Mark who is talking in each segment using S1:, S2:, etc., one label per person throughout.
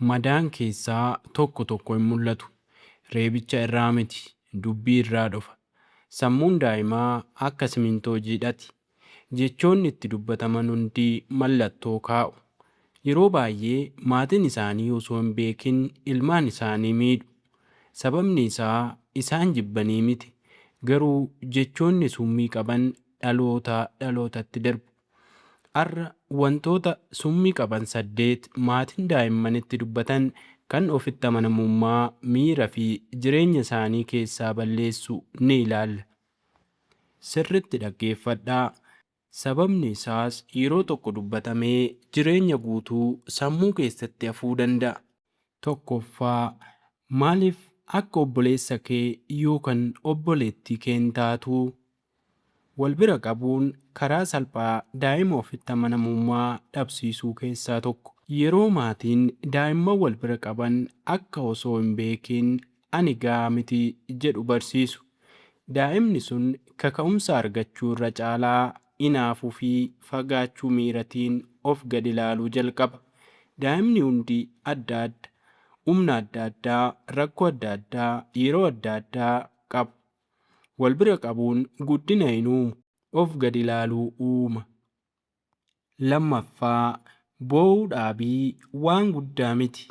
S1: Madaan keessaa tokko tokko hin mul'atu. Reebicha irraa miti, dubbii irraa dhufa. Sammuun daa'imaa akka simintoo jiidhati. Jechoonni itti dubbataman hundi mallattoo kaa'u. Yeroo baay'ee maatiin isaanii osoo hin beekin ilmaan isaanii miidhu. Sababni isaa isaan jibbanii miti. Garuu jechoonni summii qaban dhalootaa dhalootatti darbu. Har'a wantoota summii qaban 8 maatiin daa'immanitti dubbatan kan ofitti amanamummaa, miira fi jireenya isaanii keessaa balleessu ni ilaalla. Sirriitti dhaggeeffadhaa. Sababni isaas yeroo tokko dubbatamee jireenya guutuu sammuu keessatti hafuu danda'a. Tokkoffaa, maaliif akka obboleessa kee yookaan obboleettii kee hin taatu? Wal bira qabuun karaa salphaa daa'ima ofitti amanamummaa dhabsiisuu keessaa tokko. Yeroo maatiin daa'imman wal bira qaban akka osoo hin beekin ani gahaa miti jedhu barsiisu. Daa'imni sun kaka'umsa argachuu irra caalaa inaafuu fi fagaachuu miiratiin of gad ilaaluu jalqaba. Daa'imni hundi adda adda, humna adda addaa, rakkoo adda addaa, yeroo adda addaa qaba. Wal bira qabuun guddina hin uumu, of gad ilaaluu uuma. Lammaffaa, boo'uu dhaabii waan guddaa miti.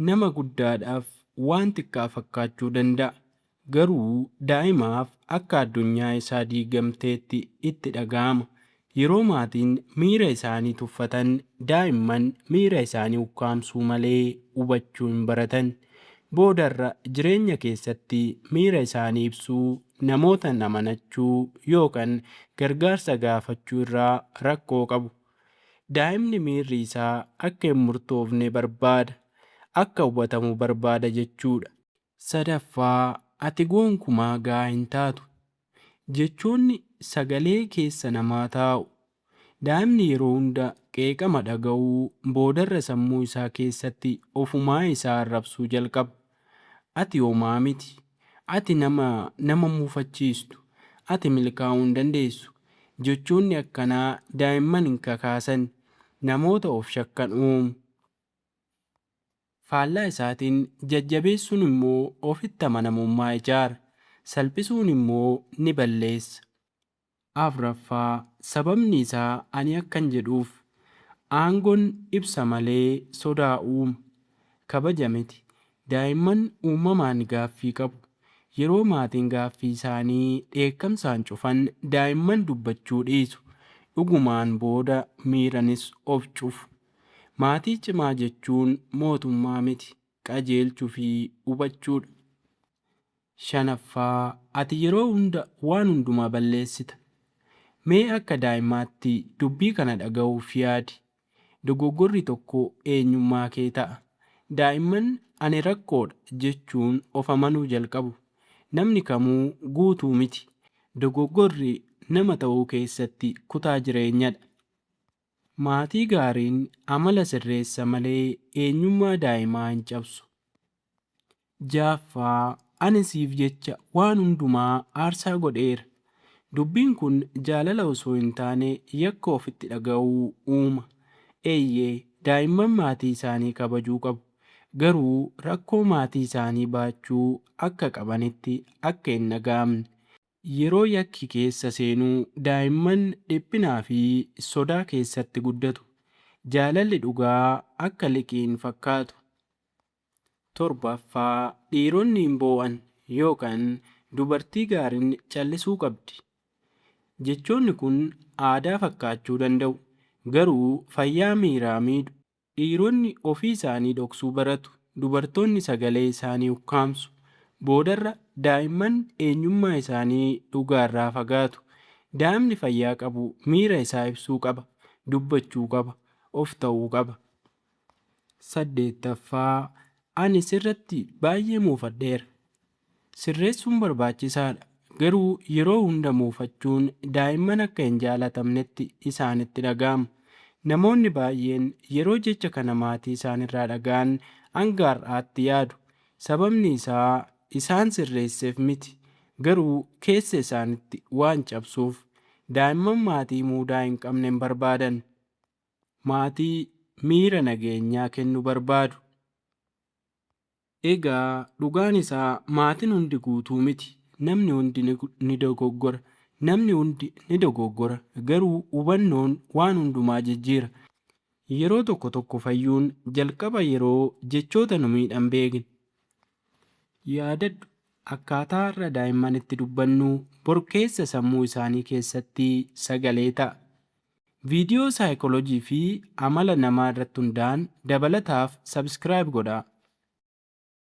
S1: Nama guddaadhaaf waan xiqqaa fakkaachuu danda'a. Garuu daa'imaaf akka addunyaa isaa diigamteetti itti dhaga'ama. Yeroo maatiin miira isaanii tuffatan, daa'imman miira isaanii ukkaamsuu malee hubachuu hin baratan. Boodarra jireenya keessatti miira isaanii ibsuu, namoota amanachuu yookaan gargaarsa gaafachuu irraa rakkoo qabu. Daa'imni miirri isaa akka hin murtoofne barbaada, akka hubatamu barbaada jechuudha. Sadaffaa, ati gonkumaa gahaa hin taatu. Jechoonni sagalee keessa namaa taa'u. Daa'imni yeroo hunda qeeqama dhaga'uu boodarra sammuu isaa keessatti ofumaa isaa arrabsuu jalqaba. Ati homaa miti. Ati nama muufachiistu. Ati milkaa'uu hin dandeessu. Jechoonni akkanaa daa'imman hin kakaasan, namoota of shakkan uumu. Faallaa isaatiin jajjabeessuun immoo ofitti amanamummaa ijaara. Salphisuun immoo ni balleessa. Afuraffaa, sababni isaa ani akkan jedhuuf. Aangoon ibsa malee sodaa uuma. Kabaja miti. Daa'imman uumamaan gaaffii qabu. Yeroo maatiin gaaffii isaanii dheekkamsaan cufan daa'imman dubbachuu dhiisu. Dhugumaan booda miiranis of cufu. Maatii cimaa jechuun mootummaa miti, qajeelchuu fi hubachuudha. Shanaffaa, ati yeroo hunda waan hundumaa balleessita. Mee akka daa'immaatti dubbii kana dhaga'uuf yaadi. Dogoggorri tokko eenyummaa kee ta'a. Daa'imman ani rakkoodha jechuun of amanuu jalqabu. Namni kamuu guutuu miti. Dogoggorri nama ta'uu keessatti kutaa jireenyadha. Maatii gaariin amala sirreessa malee eenyummaa daa'imaa hin cabsu. Jaaffaa, ani siif jecha waan hundumaa aarsaa godheera. Dubbiin kun jaalala osoo hin taane yakka ofitti dhaga'uu uuma. Eeyyee, daa'imman maatii isaanii kabajuu qabu. Garuu rakkoo maatii isaanii baachuu akka qabanitti akka hin dhaga'amne. Yeroo yakki keessa seenuu daa'imman dhiphinaa fi sodaa keessatti guddatu. Jaalalli dhugaa akka liqii hin fakkaatu. Torbaffaa, dhiironni hin boo'an yookaan dubartii gaariin callisuu qabdi. Jechoonni kun aadaa fakkaachuu danda'u. Garuu fayyaa miiraa miidhu. Dhiironni ofii isaanii dhoksuu baratu. Dubartoonni sagalee isaanii ukkaamsu. Boodarra daa'imman eenyummaa isaanii dhugaarraa fagaatu. Daa'imni fayyaa qabu miira isaa ibsuu qaba. Dubbachuu qaba. Of ta'uu qaba. 8ffaa, ani sirratti baay'ee muufadheera. Sirreessuun barbaachisaadha. Garuu yeroo hunda muufachuun daa'imman akka hin jaalatamnetti isaanitti dhaga'ama. Namoonni baay'een yeroo jecha kana maatii isaanirraa dhaga'an hanga har'aatti yaadu. Sababni isaa isaan sirreesseef miti. Garuu keessa isaanitti waan cabsuuf daa'imman maatii muudaa hin qabne hin barbaadan. Maatii miira nageenyaa kennuu barbaadu. Egaa dhugaan isaa maatiin hundi guutuu miti. Namni hundi ni dogoggora. Namni hundi ni dogoggora. Garuu hubannoon waan hundumaa jijjiira. Yeroo tokko tokko fayyuun jalqaba yeroo jechoota nu miidhan beekne. Yaadadhu akkaataa har'a daa'imman itti dubbannu bor keessa sammuu isaanii keessatti sagalee ta'a. Viidiyoo saayikoolojii fi amala namaa irratti hundaa'an dabalataaf sabskiraayib godhaa.